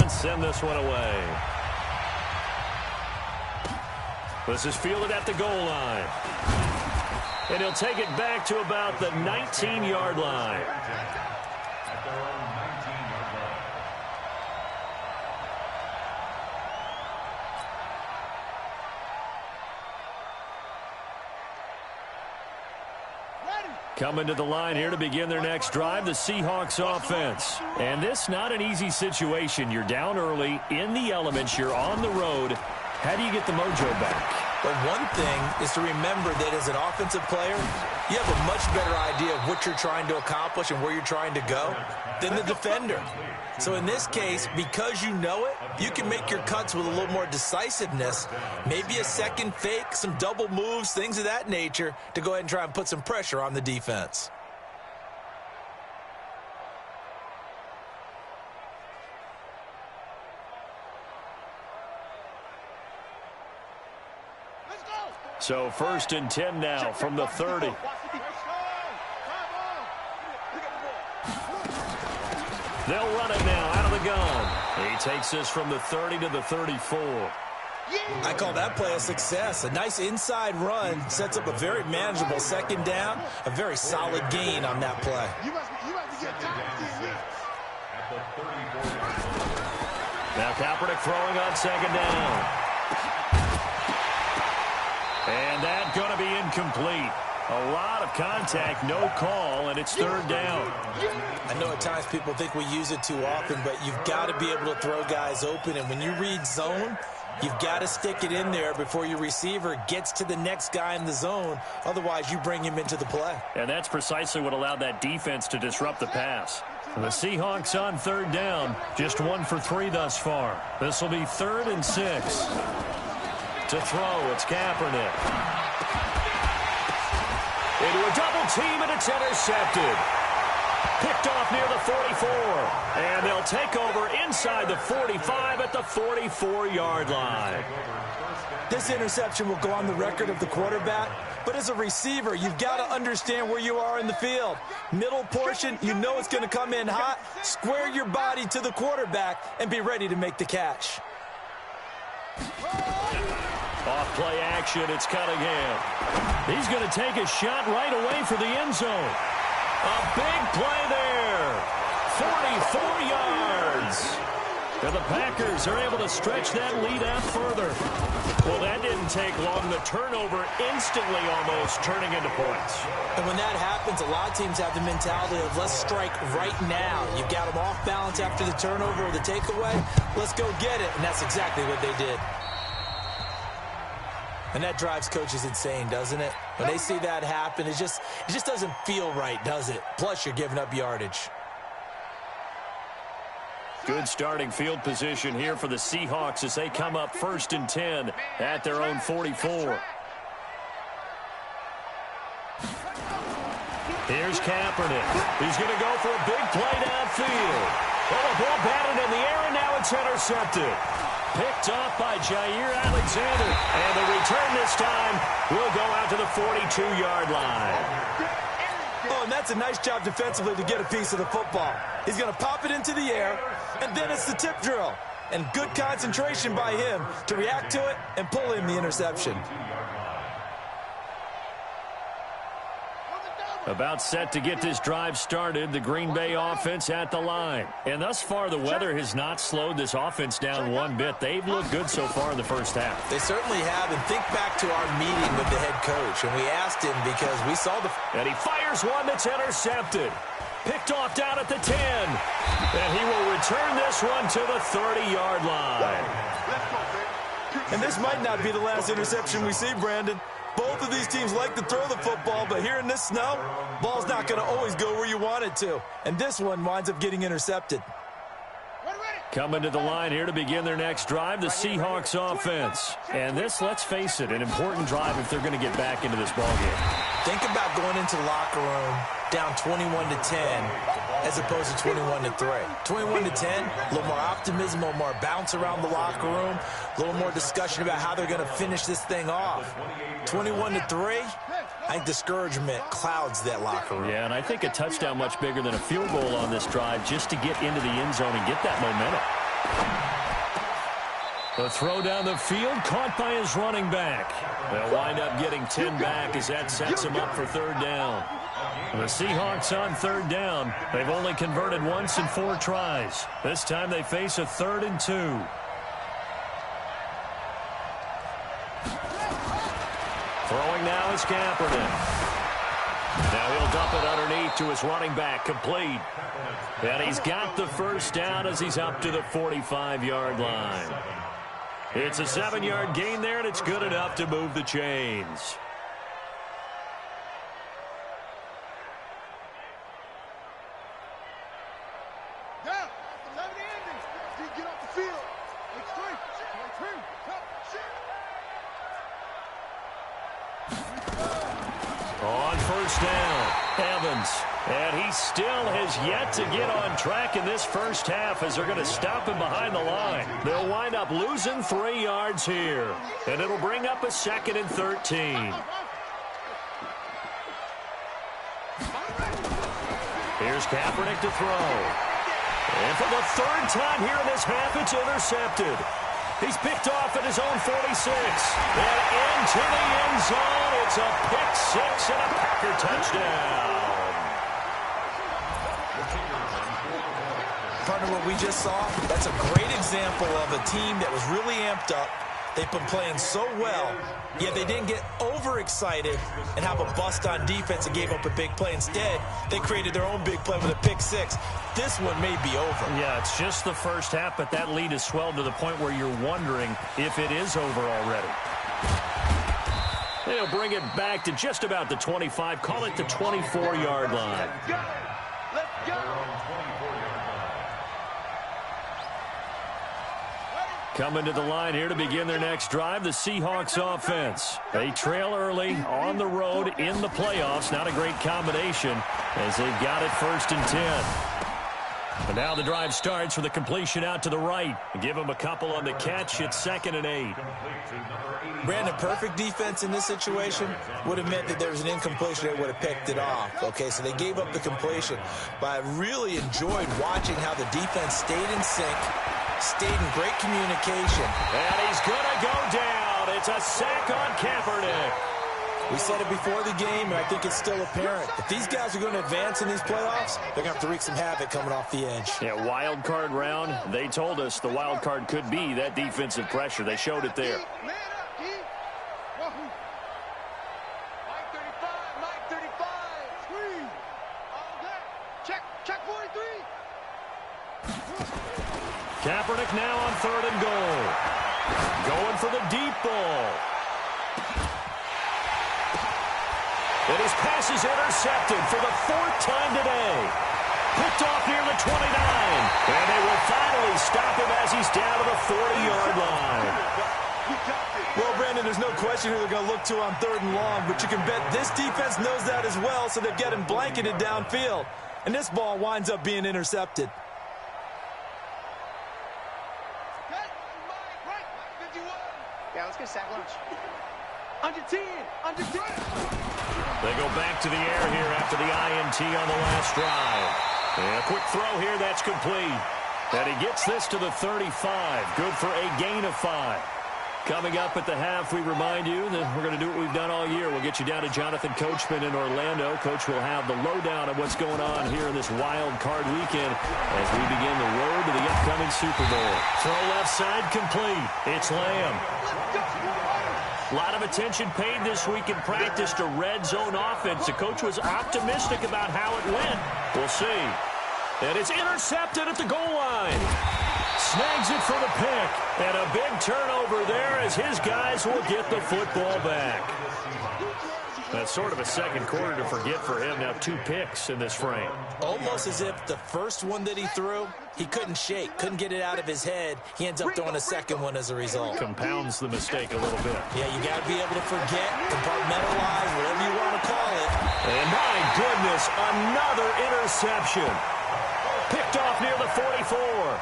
and send this one away. This is fielded at the goal line. And he'll take it back to about the 19-yard line. Coming to the line here to begin their next drive, the Seahawks offense. And this not an easy situation. You're down early, in the elements, you're on the road. How do you get the mojo back? But one thing is to remember that as an offensive player, you have a much better idea of what you're trying to accomplish and where you're trying to go than the defender. So in this case, because you know it, you can make your cuts with a little more decisiveness, maybe a second fake, some double moves, things of that nature, to go ahead and try and put some pressure on the defense. So 1st and 10 now from the 30. They'll run it now out of the gun. He takes this from the 30 to the 34. I call that play a success. A nice inside run sets up a very manageable second down, a very solid gain on that play. Now Kaepernick throwing on second down. And that's going to be incomplete. A lot of contact, no call, and it's 3rd down. I know at times people think we use it too often, but you've got to be able to throw guys open. And when you read zone, you've got to stick it in there before your receiver gets to the next guy in the zone. Otherwise, you bring him into the play. And that's precisely what allowed that defense to disrupt the pass. The Seahawks on 3rd down, just 1 for 3 thus far. This will be 3rd and 6. To throw, it's Kaepernick. Into a double team, and it's intercepted. Picked off near the 44. And they'll take over inside the 45 at the 44-yard line. This interception will go on the record of the quarterback, but as a receiver, you've got to understand where you are in the field. Middle portion, you know it's going to come in hot. Square your body to the quarterback and be ready to make the catch. Off play action, it's Cunningham. He's going to take a shot right away for the end zone. A big play there. 44 yards. And the Packers are able to stretch that lead out further. Well, that didn't take long. The turnover instantly almost turning into points. And when that happens, a lot of teams have the mentality of let's strike right now. You've got them off balance after the turnover or the takeaway. Let's go get it. And that's exactly what they did. And that drives coaches insane, doesn't it? When they see that happen, it just doesn't feel right, does it? Plus, you're giving up yardage. Good starting field position here for the Seahawks as they come up 1st and 10 at their own 44. Here's Kaepernick. He's going to go for a big play downfield. Well, the ball batted in the air, and now it's intercepted. Picked up by Jair Alexander. And the return this time will go out to the 42-yard line. Oh, and that's a nice job defensively to get a piece of the football. He's going to pop it into the air, and then it's the tip drill. And good concentration by him to react to it and pull in the interception. About set to get this drive started, the Green Bay offense at the line. And thus far, the weather has not slowed this offense down one bit. They've looked good so far in the first half. They certainly have. And think back to our meeting with the head coach. And we asked him because we saw the... And he fires one that's intercepted. Picked off down at the 10. And he will return this one to the 30-yard line. And this might not be the last interception we see, Brandon. Both of these teams like to throw the football, but here in this snow, ball's not going to always go where you want it to. And this one winds up getting intercepted. Coming to the line here to begin their next drive, the Seahawks offense. And this, let's face it, an important drive if they're going to get back into this ballgame. Think about going into the locker room down 21-10 as opposed to 21-3. 21-10, a little more optimism, a little more bounce around the locker room, a little more discussion about how they're going to finish this thing off. 21-3, I think discouragement clouds that locker room. Yeah, and I think a touchdown much bigger than a field goal on this drive just to get into the end zone and get that momentum. The throw down the field, caught by his running back. They'll wind up getting 10 back as that sets him up for third down. The Seahawks on third down. They've only converted once in 4 tries. This time they face a 3rd and 2. Throwing now is Kaepernick. Now he'll dump it underneath to his running back, complete. And he's got the first down as he's up to the 45-yard line. It's a 7-yard gain there, and it's good enough to move the chains. On first down, Evans. And he still has yet to get on track in this first half as they're going to stop him behind the line. They'll wind up losing 3 yards here. And it'll bring up a 2nd and 13. Here's Kaepernick to throw. And for the 3rd time here in this half, it's intercepted. He's picked off at his own 46. And into the end zone. It's a pick-6 and a Packer touchdown. Partner, what we just saw, that's a great example of a team that was really amped up. They've been playing so well, yet they didn't get overexcited and have a bust on defense and gave up a big play. Instead, they created their own big play with a pick-6. This one may be over. Yeah, it's just the first half, but that lead has swelled to the point where you're wondering if it is over already. They'll bring it back to just about the 25, call it the 24-yard line. Let's go! Coming to the line here to begin their next drive, the Seahawks offense. They trail early on the road in the playoffs. Not a great combination as they've got it 1st and 10. And now the drive starts with a completion out to the right. Give them a couple on the catch. It's 2nd and 8. Brandon, perfect defense in this situation would have meant that there was an incompletion. They would have picked it off. Okay, so they gave up the completion. But I really enjoyed watching how the defense stayed in sync, stayed in great communication. And he's going to go down. It's a sack on Kaepernick. We said it before the game, and I think it's still apparent. If these guys are going to advance in these playoffs, they're going to have to wreak some havoc coming off the edge. Yeah, wild card round. They told us the wild card could be that defensive pressure. They showed it there. Kaepernick now on 3rd and goal. Going for the deep ball. And his pass is intercepted for the 4th time today. Picked off near the 29. And they will finally stop him as he's down to the 40-yard line. Well, Brandon, there's no question who they're going to look to on 3rd and long, but you can bet this defense knows that as well, so they've got him blanketed downfield. And this ball winds up being intercepted. Yeah, let's get sack lunch. Under 10, under 10. They go back to the air here after the INT on the last drive. And a quick throw here, that's complete. And he gets this to the 35. Good for a gain of 5. Coming up at the half, we remind you that we're going to do what we've done all year. We'll get you down to Jonathan Coachman in Orlando. Coach will have the lowdown of what's going on here in this wild card weekend as we begin the road to the upcoming Super Bowl. Throw left side complete. It's Lamb. A lot of attention paid this week in practice to red zone offense. The coach was optimistic about how it went. We'll see. And it's intercepted at the goal line. Snags it for the pick. And a big turnover there as his guys will get the football back. That's sort of a second quarter to forget for him. Now 2 picks in this frame. Almost as if the first one that he threw, he couldn't shake, couldn't get it out of his head. He ends up throwing a second one as a result. Compounds the mistake a little bit. Yeah, you got to be able to forget, compartmentalize, whatever you want to call it. And my goodness, another interception. Picked off near the 44.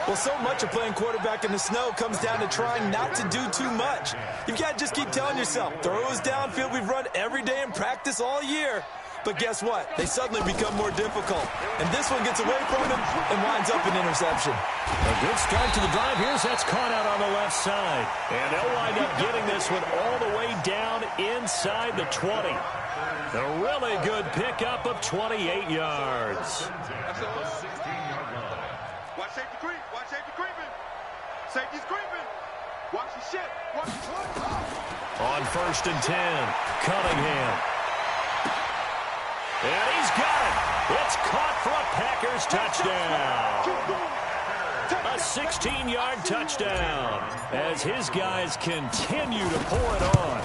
Well, so much of playing quarterback in the snow comes down to trying not to do too much. You've got to just keep telling yourself, throws downfield we've run every day in practice all year. But guess what? They suddenly become more difficult. And this one gets away from him and winds up an interception. A good start to the drive. That's caught out on the left side. And they'll wind up getting this one all the way down inside the 20. A really good pickup of 28 yards. Watch safety creep. Watch safety creeping. Safety's creeping. Watch the shit. Watch the shit. On 1st and 10, Cunningham. And he's got it. It's caught for a Packers touchdown. A 16-yard touchdown as his guys continue to pour it on.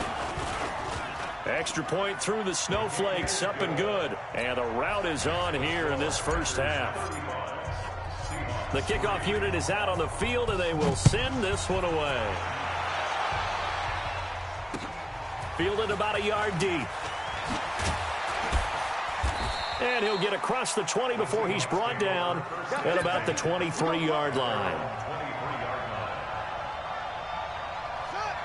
Extra point through the snowflakes, up and good. And a rout is on here in this first half. The kickoff unit is out on the field, and they will send this one away. Fielded about a yard deep. And he'll get across the 20 before he's brought down at about the 23-yard line.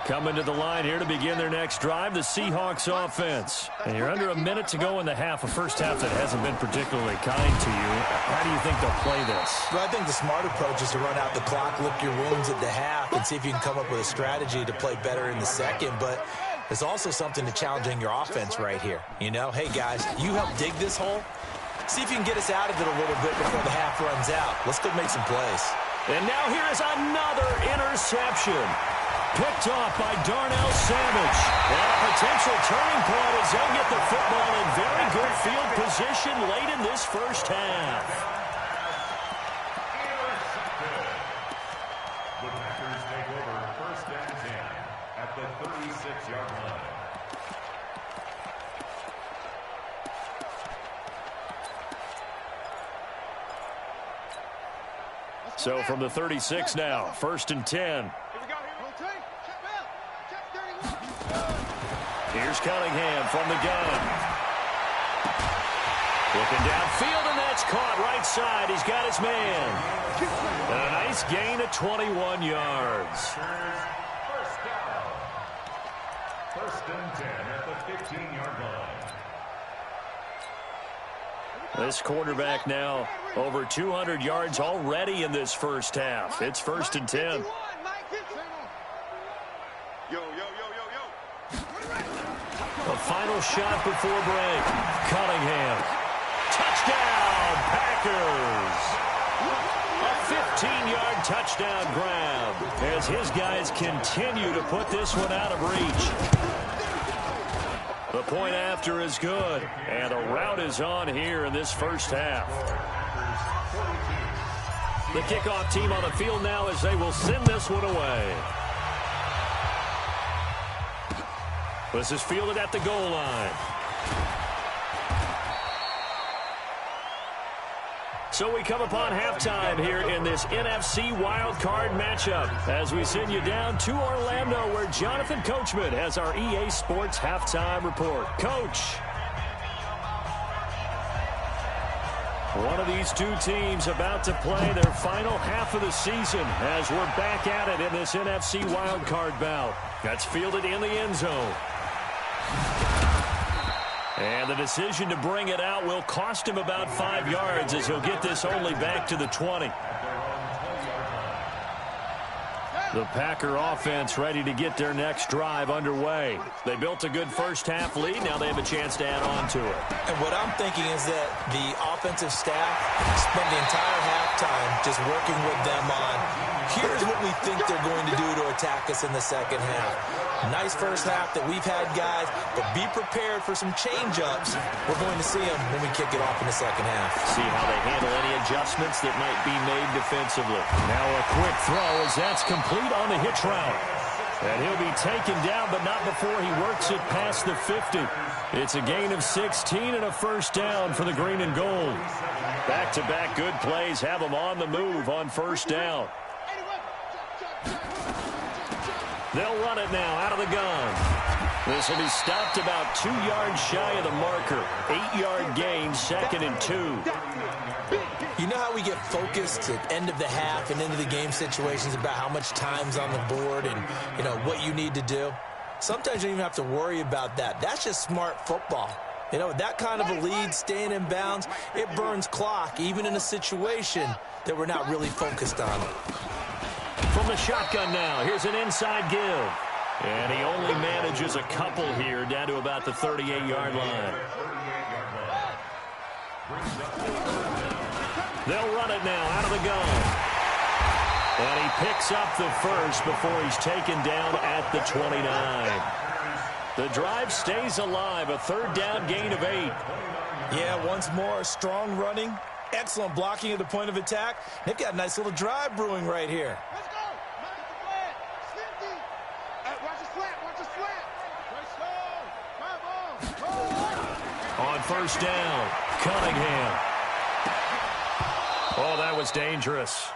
Coming to the line here to begin their next drive, the Seahawks offense. And you're under a minute to go in the half, a first half that hasn't been particularly kind to you. How do you think they'll play this? Well, I think the smart approach is to run out the clock, lick your wounds at the half, and see if you can come up with a strategy to play better in the second. But there's also something to challenging your offense right here. You know, hey, guys, you help dig this hole. See if you can get us out of it a little bit before the half runs out. Let's go make some plays. And now here is another interception. Picked off by Darnell Savage. And a potential turning point as they'll get the football in very good field position late in this first half. The Packers take over 1st and 10 at the 36-yard line. So from the 36 now, 1st and 10. Here's Cunningham from the gun. Looking downfield, and that's caught right side. He's got his man. And a nice gain of 21 yards. First down. 1st and 10 at the 15-yard line. This quarterback now over 200 yards already in this first half. It's 1st and 10. A final shot before break. Cunningham. Touchdown, Packers. A 15-yard touchdown grab as his guys continue to put this one out of reach. The point after is good, and a rout is on here in this first half. The kickoff team on the field now as they will send this one away. This is fielded at the goal line. So we come upon halftime here in this NFC wildcard matchup as we send you down to Orlando where Jonathan Coachman has our EA Sports halftime report. Coach. One of these two teams about to play their final half of the season as we're back at it in this NFC wildcard bout. That's fielded in the end zone. And the decision to bring it out will cost him about 5 yards as he'll get this only back to the 20. The Packer offense ready to get their next drive underway. They built a good first half lead. Now they have a chance to add on to it. And what I'm thinking is that the offensive staff spent the entire halftime just working with them on, here's what we think they're going to do to attack us in the second half. Nice first half that we've had, guys, but be prepared for some change-ups. We're going to see them when we kick it off in the second half. See how they handle any adjustments that might be made defensively. Now a quick throw as that's complete on the hitch route. And he'll be taken down, but not before he works it past the 50. It's a gain of 16 and a first down for the green and gold. Back-to-back good plays have them on the move on first down. They'll run it now out of the gun. This will be stopped about 2 yards shy of the marker. 8-yard gain, 2nd and 2. You know how we get focused at end of the half and into the game situations about how much time's on the board and, you know, what you need to do? Sometimes you don't even have to worry about that. That's just smart football. You know, that kind of a lead, staying in bounds, it burns clock, even in a situation that we're not really focused on. From the shotgun now, here's an inside give. And he only manages a couple here, down to about the 38-yard line. They'll run it now out of the gun. And he picks up the first before he's taken down at the 29. The drive stays alive, a third down gain of 8. Yeah, once more, strong running, excellent blocking at the point of attack. They've got a nice little drive brewing right here. Let's go. Watch the slant. Watch the slant. On first down, Cunningham. Oh, that was dangerous.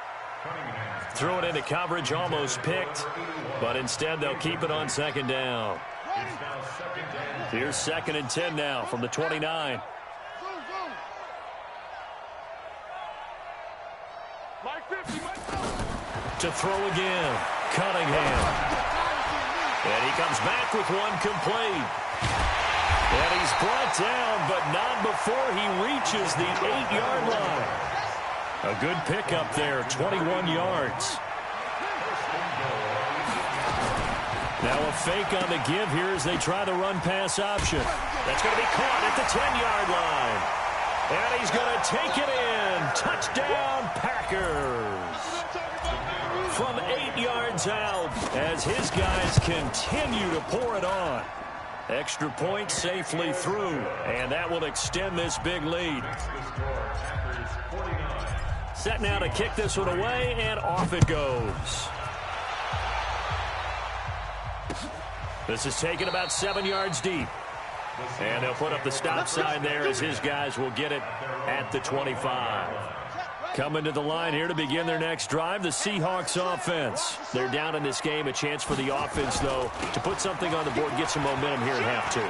Threw it into coverage, almost picked, but instead they'll keep it on second down. Here's 2nd and 10 now from the 29. To throw again, Cunningham. And he comes back with one complete. And he's brought down, but not before he reaches the 8-yard line. A good pickup there, 21 yards. Now a fake on the give here as they try the run-pass option. That's going to be caught at the 10-yard line. And he's going to take it in. Touchdown, Packers. From 8 yards out as his guys continue to pour it on. Extra point safely through, and that will extend this big lead. Set now to kick this one away, and off it goes. This is taken about 7 yards deep. And they'll put up the stop sign there as his guys will get it at the 25. Coming to the line here to begin their next drive, the Seahawks offense. They're down in this game. A chance for the offense, though, to put something on the board, get some momentum here at half 2.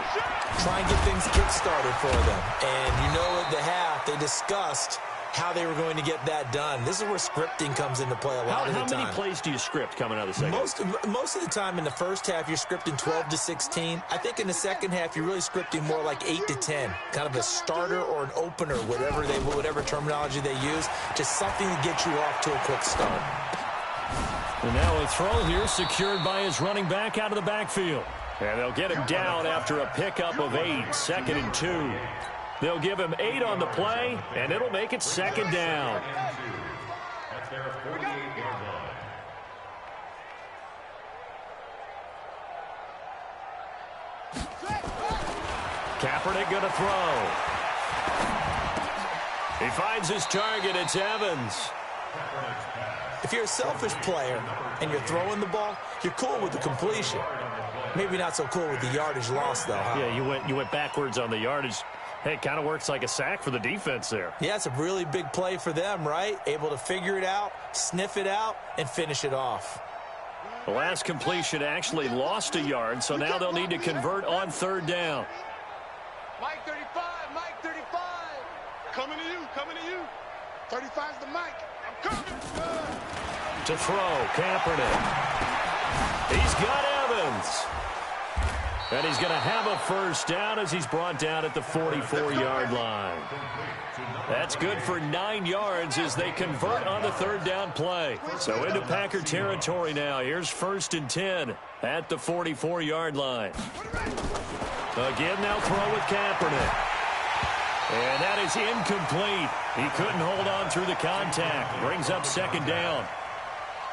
Try and get things kick-started for them. And you know at the half, they discussed how they were going to get that done. This is where scripting comes into play a lot of the time. How many plays do you script coming out of the second? Most of the time in the first half, you're scripting 12 to 16. I think in the second half, you're really scripting more like 8 to 10. Kind of a starter or an opener, whatever terminology they use. Just something to get you off to a quick start. And now a throw here secured by his running back out of the backfield. And they'll get him down after a pickup of 8, 2nd and 2. They'll give him 8 on the play, and it'll make it 2nd down. That's their 48-yard line. Kaepernick going to throw. He finds his target. It's Evans. If you're a selfish player and you're throwing the ball, you're cool with the completion. Maybe not so cool with the yardage loss, though, huh? Yeah, you went backwards on the yardage. Hey, it kind of works like a sack for the defense there. Yeah, it's a really big play for them, right? Able to figure it out, sniff it out, and finish it off. The last completion actually lost a yard, so now they'll need to convert on 3rd down. Mike 35, Mike 35. Coming to you. 35's the Mike. I'm coming. To throw, Kaepernick. He's got Evans. And he's going to have a first down as he's brought down at the 44-yard line. That's good for 9 yards as they convert on the 3rd down play. So into Packer territory now. Here's 1st and 10 at the 44-yard line. Again, now throw with Kaepernick. And that is incomplete. He couldn't hold on through the contact. Brings up 2nd down.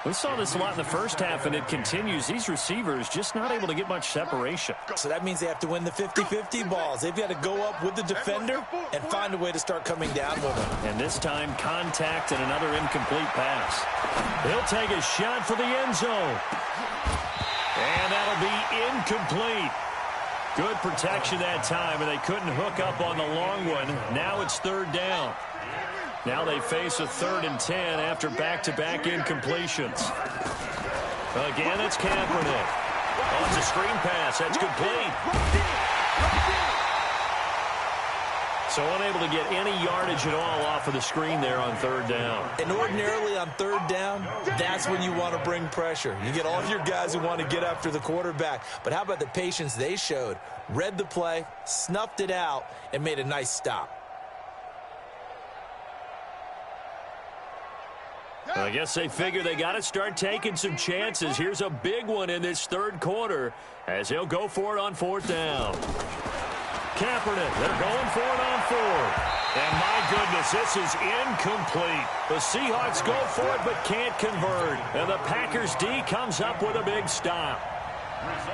We saw this a lot in the first half, and it continues. These receivers just not able to get much separation. So that means they have to win the 50-50 balls. They've got to go up with the defender and find a way to start coming down with them. And this time, contact and another incomplete pass. He'll take a shot for the end zone. And that'll be incomplete. Good protection that time, and they couldn't hook up on the long one. Now it's 3rd down. Now they face a 3rd and 10 after back-to-back incompletions. Again, it's Kaepernick. Oh, it's a screen pass. That's complete. So unable to get any yardage at all off of the screen there on third down. And ordinarily on third down, that's when you want to bring pressure. You get all of your guys who want to get after the quarterback. But how about the patience they showed? Read the play, snuffed it out, and made a nice stop. I guess they figure they got to start taking some chances. Here's a big one in this third quarter as he'll go for it on fourth down. Kaepernick, they're going for it on fourth. And my goodness, this is incomplete. The Seahawks go for it but can't convert. And the Packers D comes up with a big stop.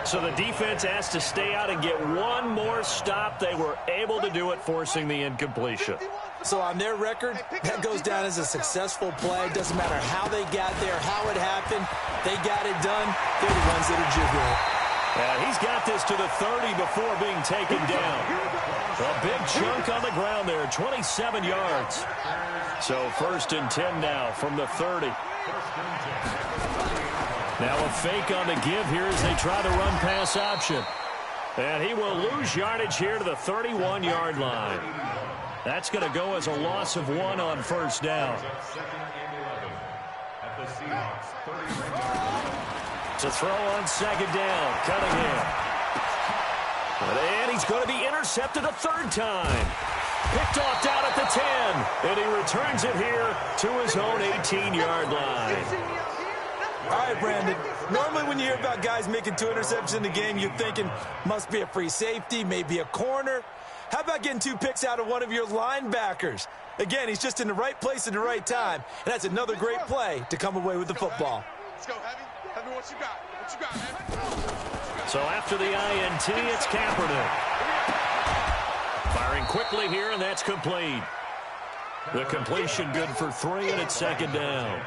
So the defense has to stay out and get one more stop. They were able to do it, forcing the incompletion. So on their record, that goes down as a successful play. Doesn't matter how they got there, how it happened. They got it done. They're the ones that are jubilant. He's got this to the 30 before being taken down. A big chunk on the ground there, 27 yards. So 1st and 10 now from the 30. Now a fake on the give here as they try the run pass option. And he will lose yardage here to the 31-yard line. That's going to go as a loss of 1 on first down. To throw on second down, Cunningham. And he's going to be intercepted a third time. Picked off down at the 10. And he returns it here to his own 18-yard line. All right, Brandon. Normally when you hear about guys making 2 interceptions in the game, you're thinking must be a free safety, maybe a corner. How about getting 2 picks out of one of your linebackers? Again, he's just in the right place at the right time, and that's another great play to come away with the football. Let's go, Heavy. Heavy, what you got? What you got, Heavy? So after the INT, it's Kaepernick. Firing quickly here, and that's complete. The completion good for 3, and it's second down.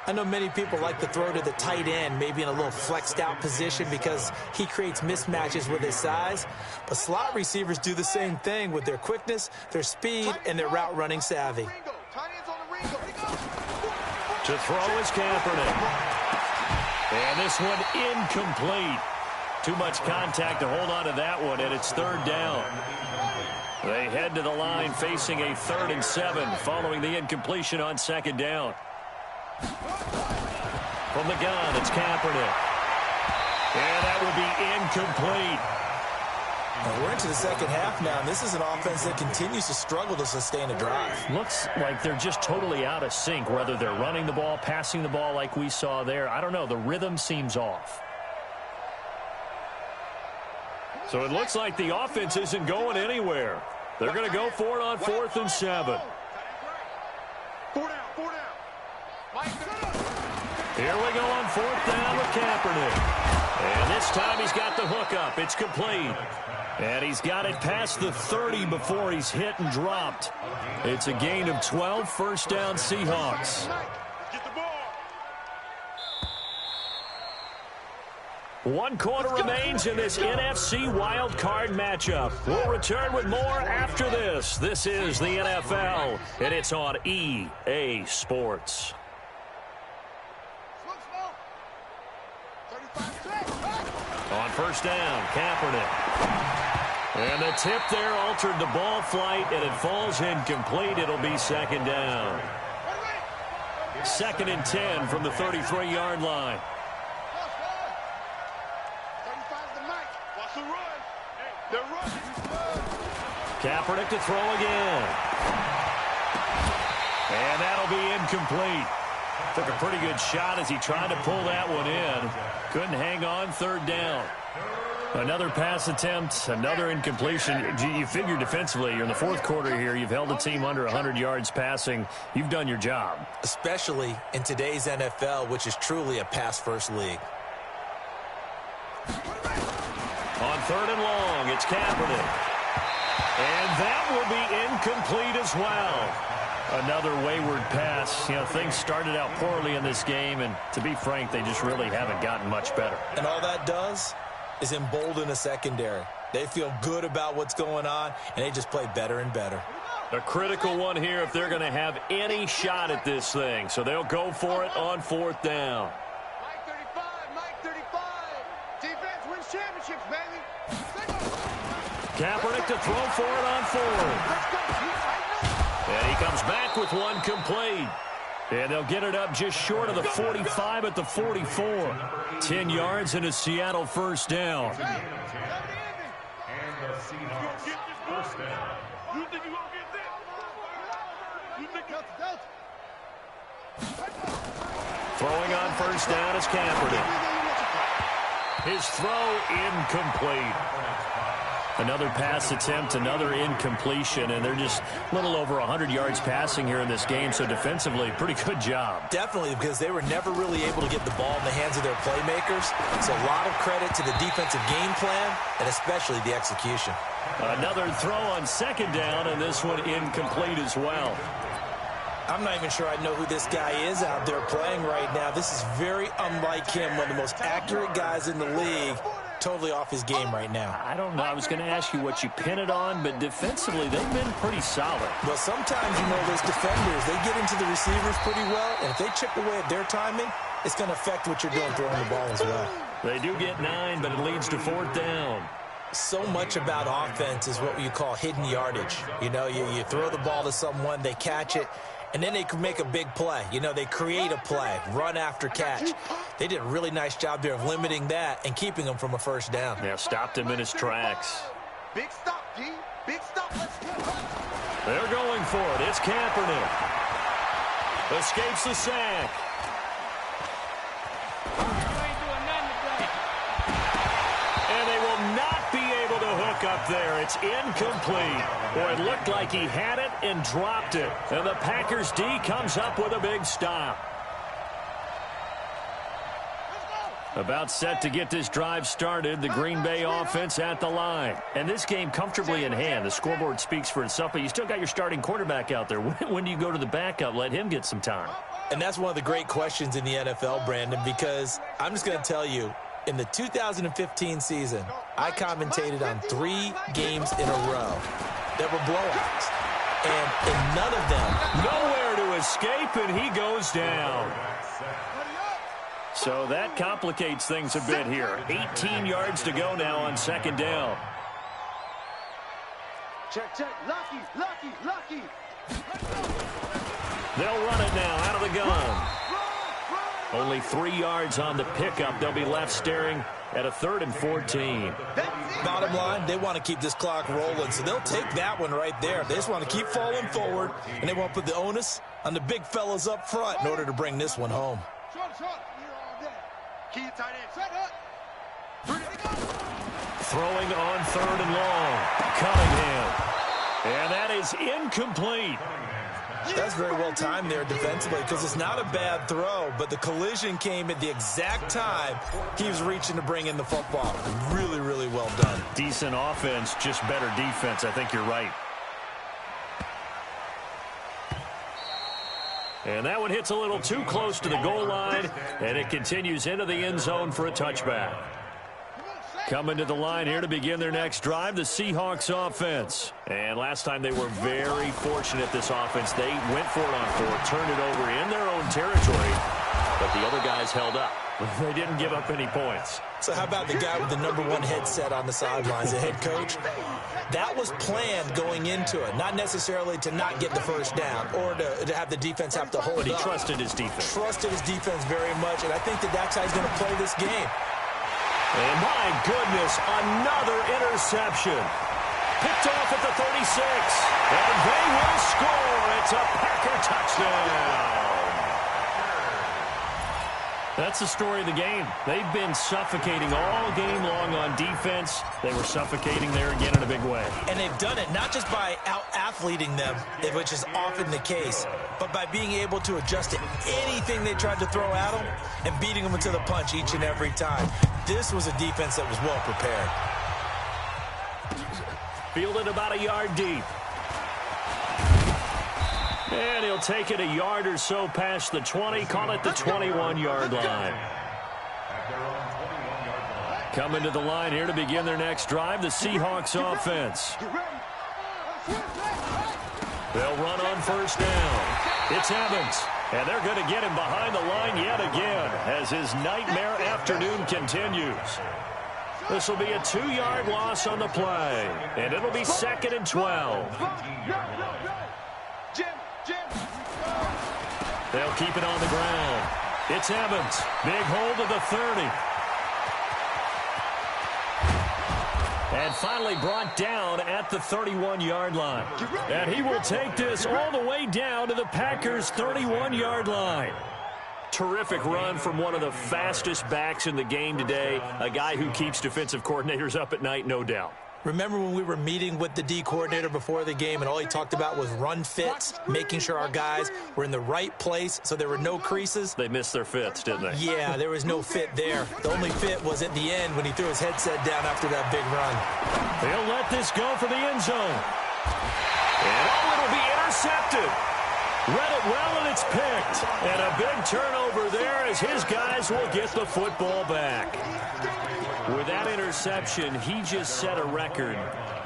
I know many people like to throw to the tight end, maybe in a little flexed out position because he creates mismatches with his size. But slot receivers do the same thing with their quickness, their speed, and their route running savvy. To throw is Kaepernick. And this one incomplete. Too much contact to hold on to that one, and it's third down. They head to the line facing a 3rd and 7 following the incompletion on second down. From the gun, it's Kaepernick. And that will be incomplete. Well, we're into the second half now, and this is an offense that continues to struggle to sustain a drive. Looks like they're just totally out of sync, whether they're running the ball, passing the ball like we saw there. I don't know. The rhythm seems off. So it looks like the offense isn't going anywhere. They're going to go for it on 4th and 7. 4 down, 4 down. Here we go on 4th down with Kaepernick. And this time he's got the hook up. It's complete. And he's got it past the 30 before he's hit and dropped. It's a gain of 12, first down Seahawks. Get the ball. 1 quarter remains in this NFC wildcard matchup. We'll return with more after this. This is the NFL, and it's on EA Sports. On first down, Kaepernick. And the tip there altered the ball flight, and it falls incomplete. It'll be second down. 2nd and 10 from the 33-yard line. Kaepernick to throw again. And that'll be incomplete. Took a pretty good shot as he tried to pull that one in. Couldn't hang on, third down. Another pass attempt, another incompletion. You figure defensively, you're in the 4th quarter here. You've held a team under 100 yards passing. You've done your job. Especially in today's NFL, which is truly a pass-first league. On 3rd and long, it's Kaepernick. And that will be incomplete as well. Another wayward pass. You know, things started out poorly in this game, and to be frank, they just really haven't gotten much better. And all that does is embolden the secondary. They feel good about what's going on, and they just play better and better. A critical one here if they're going to have any shot at this thing. So they'll go for it on 4th down. Mike 35, Mike 35. Defense wins championships, baby. Kaepernick to throw for it on 4th. And he comes back with one complete. And they'll get it up just short of the 45 at the 44. 10 yards and a Seattle first down. And the Seahawks first down. You think you're going to get this? You think that's... Throwing on first down is Kaepernick. His throw incomplete. Another pass attempt, another incompletion, and they're just a little over 100 yards passing here in this game, so defensively, pretty good job. Definitely, because they were never really able to get the ball in the hands of their playmakers. So a lot of credit to the defensive game plan, and especially the execution. Another throw on second down, and this one incomplete as well. I'm not even sure I know who this guy is out there playing right now. This is very unlike him, one of the most accurate guys in the league. Totally off his game right now. I don't know. I was going to ask you what you pin it on, but defensively, they've been pretty solid. Well, sometimes, you know, those defenders, they get into the receivers pretty well, and if they chip away at their timing, it's going to affect what you're doing throwing the ball as well. They do get 9, but it leads to 4th down. So much about offense is what you call hidden yardage. You know, you throw the ball to someone, they catch it, and then they can make a big play. You know, they create a play, run after catch. They did a really nice job there of limiting that and keeping him from a first down. Yeah, stopped him in his tracks. Big stop, G. Big stop. They're going for it. It's Kaepernick. Escapes the sack. And they will not be able to hook up there. It's incomplete. Boy, it looked like he had it and dropped it. And the Packers D comes up with a big stop. About set to get this drive started, the Green Bay offense at the line. And this game comfortably in hand. The scoreboard speaks for itself, but you still got your starting quarterback out there. When do you go to the backup? Let him get some time. And that's one of the great questions in the NFL, Brandon, because I'm just going to tell you, in the 2015 season, I commentated on 3 games in a row that were blowouts. And in none of them, nowhere to escape, and he goes down. So that complicates things a bit here. 18 yards to go now on second down. Check. Lucky. They'll run it now out of the gun. Only 3 yards on the pickup. They'll be left staring at a 3rd and 14. Bottom line, they want to keep this clock rolling, so they'll take that one right there. They just want to keep falling forward, and they want to put the onus on the big fellas up front in order to bring this one home. Throwing on 3rd and long. Cunningham. And that is incomplete. That's very well timed there defensively because it's not a bad throw, but the collision came at the exact time he was reaching to bring in the football. Really, really well done. Decent offense, just better defense. I think you're right. And that one hits a little too close to the goal line, and it continues into the end zone for a touchback. Coming to the line here to begin their next drive, the Seahawks offense. And last time they were very fortunate, this offense. They went for it on 4th, turned it over in their own territory, but the other guys held up. They didn't give up any points. So how about the guy with the #1 headset on the sidelines, the head coach? That was planned going into it, not necessarily to not get the first down or to have the defense have to hold up. But he trusted his defense. Trusted his defense very much, and I think that's how he's going to play this game. And my goodness, another interception. Picked off at the 36. And they will score. It's a Packer touchdown. That's the story of the game. They've been suffocating all game long on defense. They were suffocating there again in a big way. And they've done it not just by out-athleting them, which is often the case, but by being able to adjust to anything they tried to throw at them and beating them to the punch each and every time. This was a defense that was well prepared. Fielded about a yard deep. And he'll take it a yard or so past the 20, call it the 21-yard line. Coming to the line here to begin their next drive, the Seahawks offense. They'll run on first down. It's Evans, and they're going to get him behind the line yet again as his nightmare afternoon continues. This will be a 2-yard loss on the play, and it'll be 2nd and 12. They'll keep it on the ground. It's Evans. Big hold of the 30. And finally brought down at the 31-yard line. And he will take this all the way down to the Packers' 31-yard line. Terrific run from one of the fastest backs in the game today. A guy who keeps defensive coordinators up at night, no doubt. Remember when we were meeting with the D coordinator before the game and all he talked about was run fits, making sure our guys were in the right place so there were no creases? They missed their fits, didn't they? Yeah, there was no fit there. The only fit was at the end when he threw his headset down after that big run. They'll let this go for the end zone. And it'll be intercepted. Read it well, and it's picked. And a big turnover there as his guys will get the football back. With that interception, he just set a record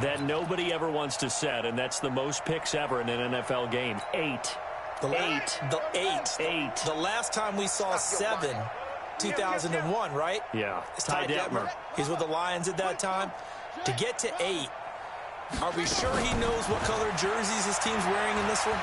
that nobody ever wants to set, and that's the most picks ever in an NFL game. 8. The last time we saw 7, 2001, right? Yeah. It's Ty Detmer. He's with the Lions at that time. To get to 8, are we sure he knows what color jerseys his team's wearing in this one?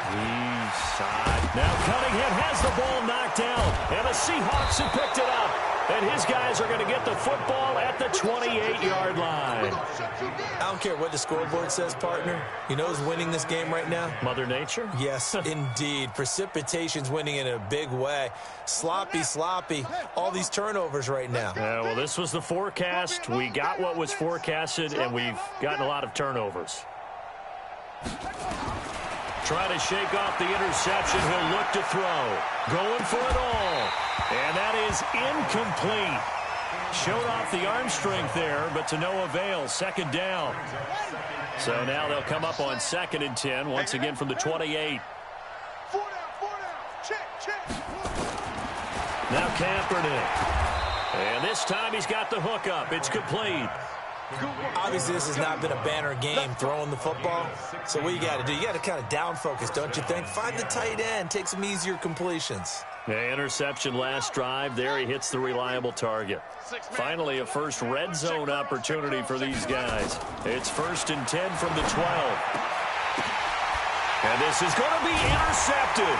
Now Cunningham has the ball knocked down, and the Seahawks have picked it up. And his guys are going to get the football at the 28-yard line. I don't care what the scoreboard says, partner. You know who's winning this game right now? Mother Nature? Yes, indeed. Precipitation's winning in a big way. Sloppy. All these turnovers right now. Yeah, well, this was the forecast. We got what was forecasted, and we've gotten a lot of turnovers. Trying to shake off the interception. He'll look to throw. Going for it all. And that is incomplete. Showed off the arm strength there, but to no avail. 2nd down. So now they'll come up on 2nd and 10, once again from the 28. 4 down. Check. Now Kaepernick. And this time he's got the hook up. It's complete. Obviously, this has not been a banner game throwing the football. So what you got to do, you got to kind of down focus, don't you think? Find the tight end. Take some easier completions. Yeah, interception last drive. There he hits the reliable target. Finally, a first red zone opportunity for these guys. It's 1st and 10 from the 12. And this is going to be intercepted.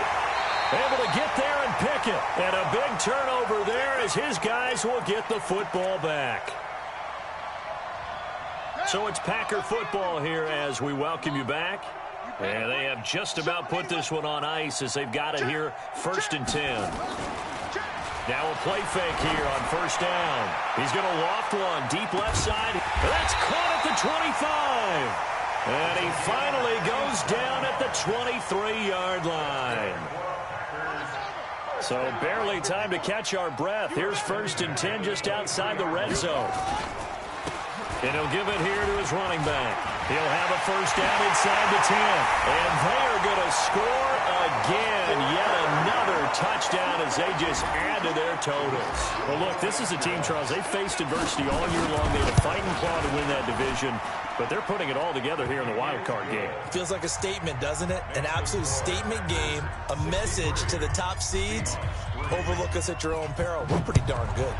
Able to get there and pick it. And a big turnover there as his guys will get the football back. So it's Packer football here as we welcome you back. And they have just about put this one on ice as they've got it here, 1st and 10. Now a play fake here on 1st down. He's going to loft one deep left side. That's caught at the 25. And he finally goes down at the 23-yard line. So barely time to catch our breath. Here's 1st and 10 just outside the red zone. And he'll give it here to his running back. He'll have a 1st down inside the 10. And they are going to score again. Yet another touchdown as they just add to their totals. Well, look, this is a team, Charles. They faced adversity all year long. They had to fight and claw to win that division. But they're putting it all together here in the wild card game. Feels like a statement, doesn't it? An absolute statement game. A message to the top seeds. Overlook us at your own peril. We're pretty darn good.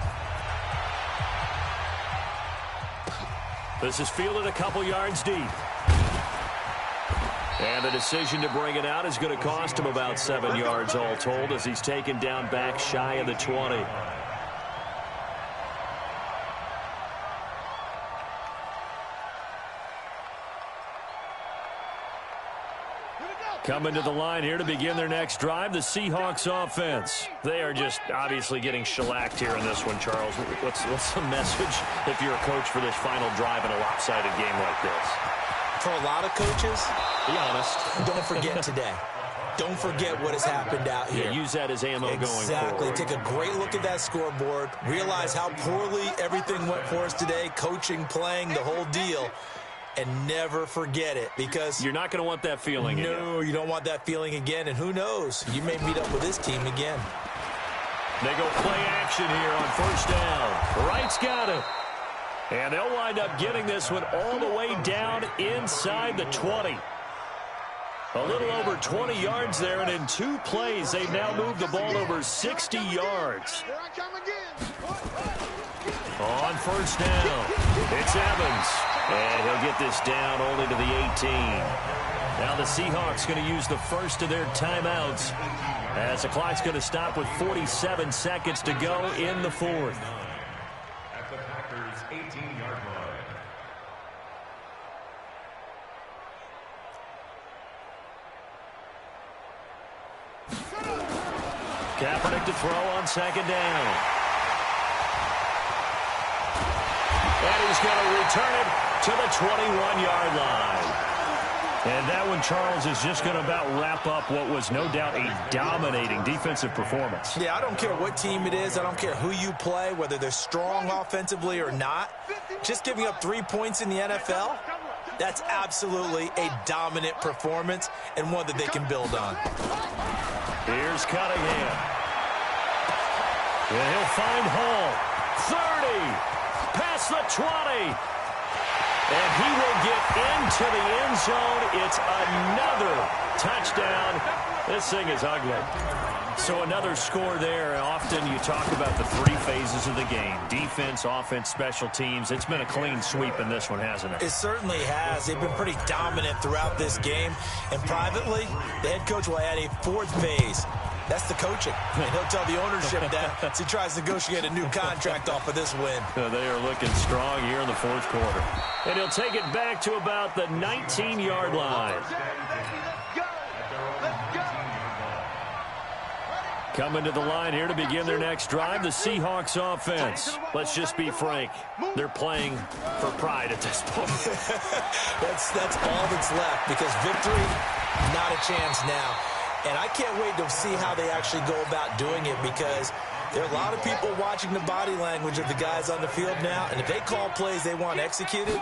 This is fielded a couple yards deep. And the decision to bring it out is going to cost him about 7 yards all told as he's taken down back shy of the 20. Coming to the line here to begin their next drive, the Seahawks offense. They are just obviously getting shellacked here in this one, Charles. What's the message if you're a coach for this final drive in a lopsided game like this? For a lot of coaches, be honest. Don't forget today. Don't forget what has happened out here. Yeah, use that as ammo going forward. Exactly. Take a great look at that scoreboard. Realize how poorly everything went for us today. Coaching, playing, the whole deal. And never forget it, because you're not going to want that feeling again. No, you don't want that feeling again. And who knows? You may meet up with this team again. They go play action here on 1st down. Wright's got it. And they'll wind up getting this one all the way down inside the 20. A little over 20 yards there, and in 2 plays, they've now moved the ball over 60 yards. Here I come again. On first down, it's Evans. And he'll get this down only to the 18. Now the Seahawks going to use the first of their timeouts as the clock's going to stop with 47 seconds to go in the fourth. At the Packers' 18-yard line. Kaepernick to throw on second down. And he's going to return it to the 21-yard line. And that one, Charles, is just going to about wrap up what was no doubt a dominating defensive performance. Yeah, I don't care what team it is. I don't care who you play, whether they're strong offensively or not. Just giving up 3 points in the NFL, that's absolutely a dominant performance and one that they can build on. Here's Cunningham. And he'll find Hall. 30. Past the 20. And he will get into the end zone. It's another touchdown. This thing is ugly. So another score there. Often you talk about the three phases of the game. Defense, offense, special teams. It's been a clean sweep in this one, hasn't it? It certainly has. They've been pretty dominant throughout this game. And privately, the head coach will add a fourth phase. That's the coaching. And he'll tell the ownership that as he tries to negotiate a new contract off of this win. They are looking strong here in the fourth quarter. And he'll take it back to about the 19-yard line. Coming to the line here to begin their next drive, the Seahawks offense. Let's just be frank. They're playing for pride at this point. That's all that's left because victory, not a chance now. And I can't wait to see how they actually go about doing it because there are a lot of people watching the body language of the guys on the field now. And if they call plays they want executed,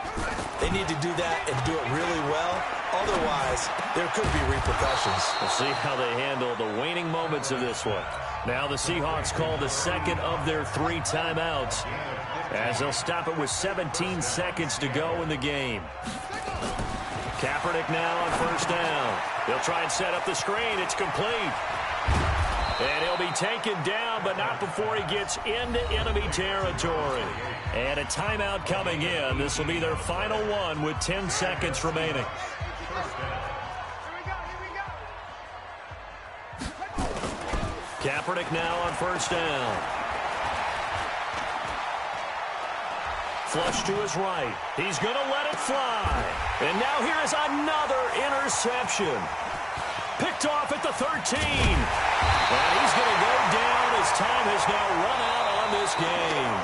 they need to do that and do it really well. Otherwise, there could be repercussions. We'll see how they handle the waning moments of this one. Now the Seahawks call the second of their 3 timeouts as they'll stop it with 17 seconds to go in the game. Kaepernick now on first down. He'll try and set up the screen. It's complete. And he'll be taken down, but not before he gets into enemy territory. And a timeout coming in. This will be their final one with 10 seconds remaining. Kaepernick now on first down. Flush to his right. He's going to let it fly. And now here is another interception. Picked off at the 13. And he's going to go down as time has now run out on this game.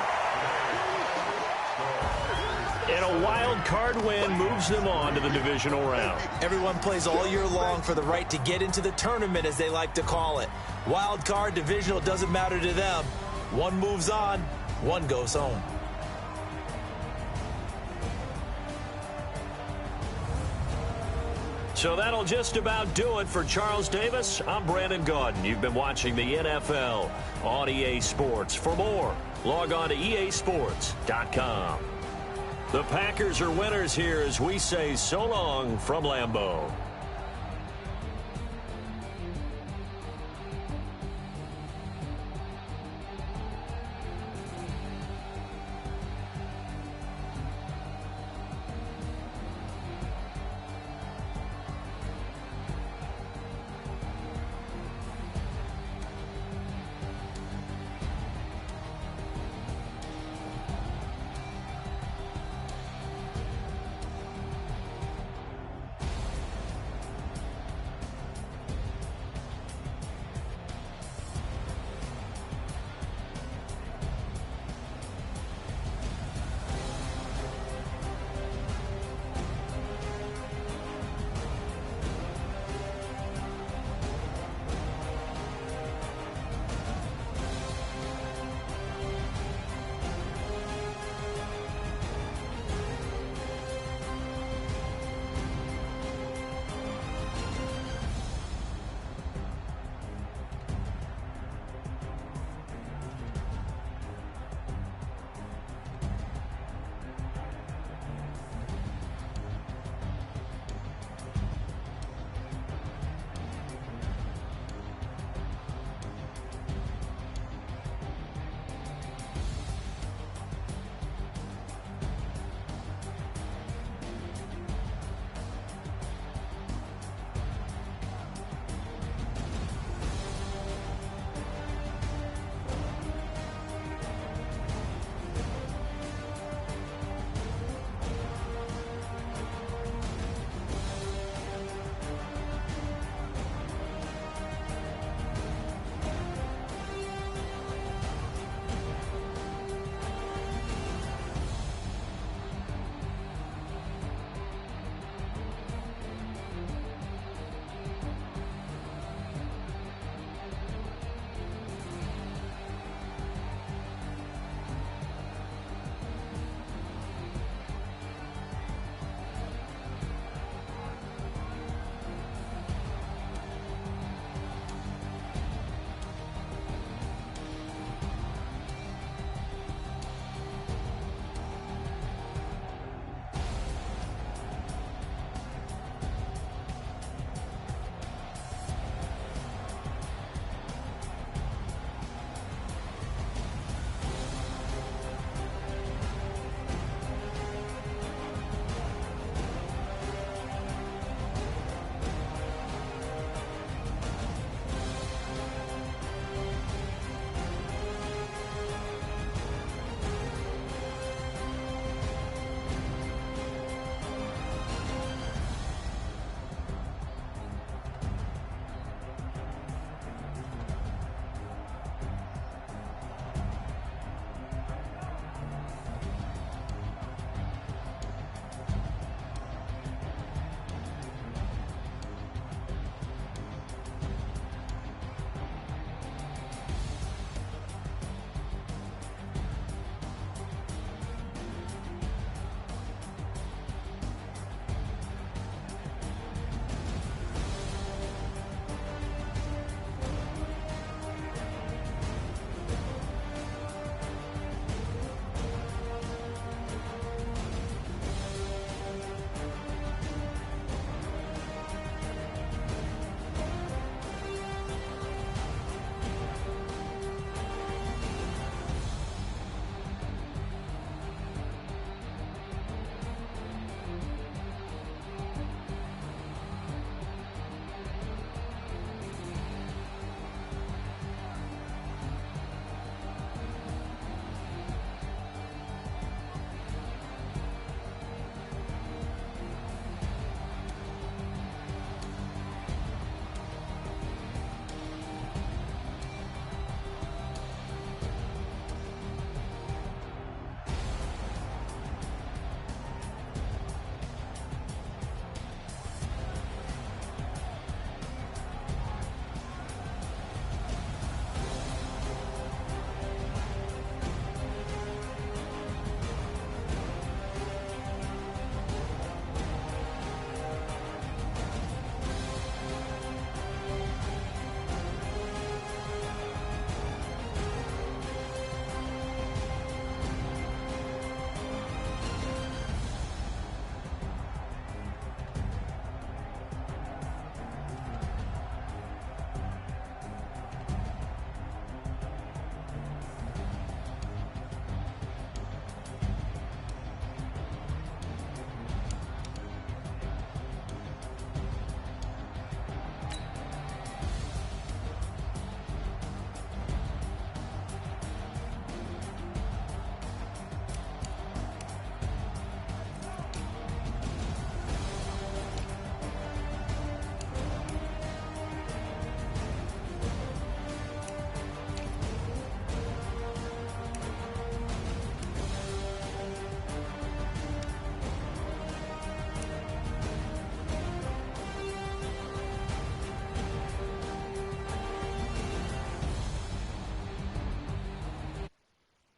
And a wild card win moves them on to the divisional round. Everyone plays all year long for the right to get into the tournament, as they like to call it. Wild card, divisional, doesn't matter to them. One moves on, one goes home. So that'll just about do it for Charles Davis. I'm Brandon Gaudin. You've been watching the NFL on EA Sports. For more, log on to easports.com. The Packers are winners here as we say so long from Lambeau.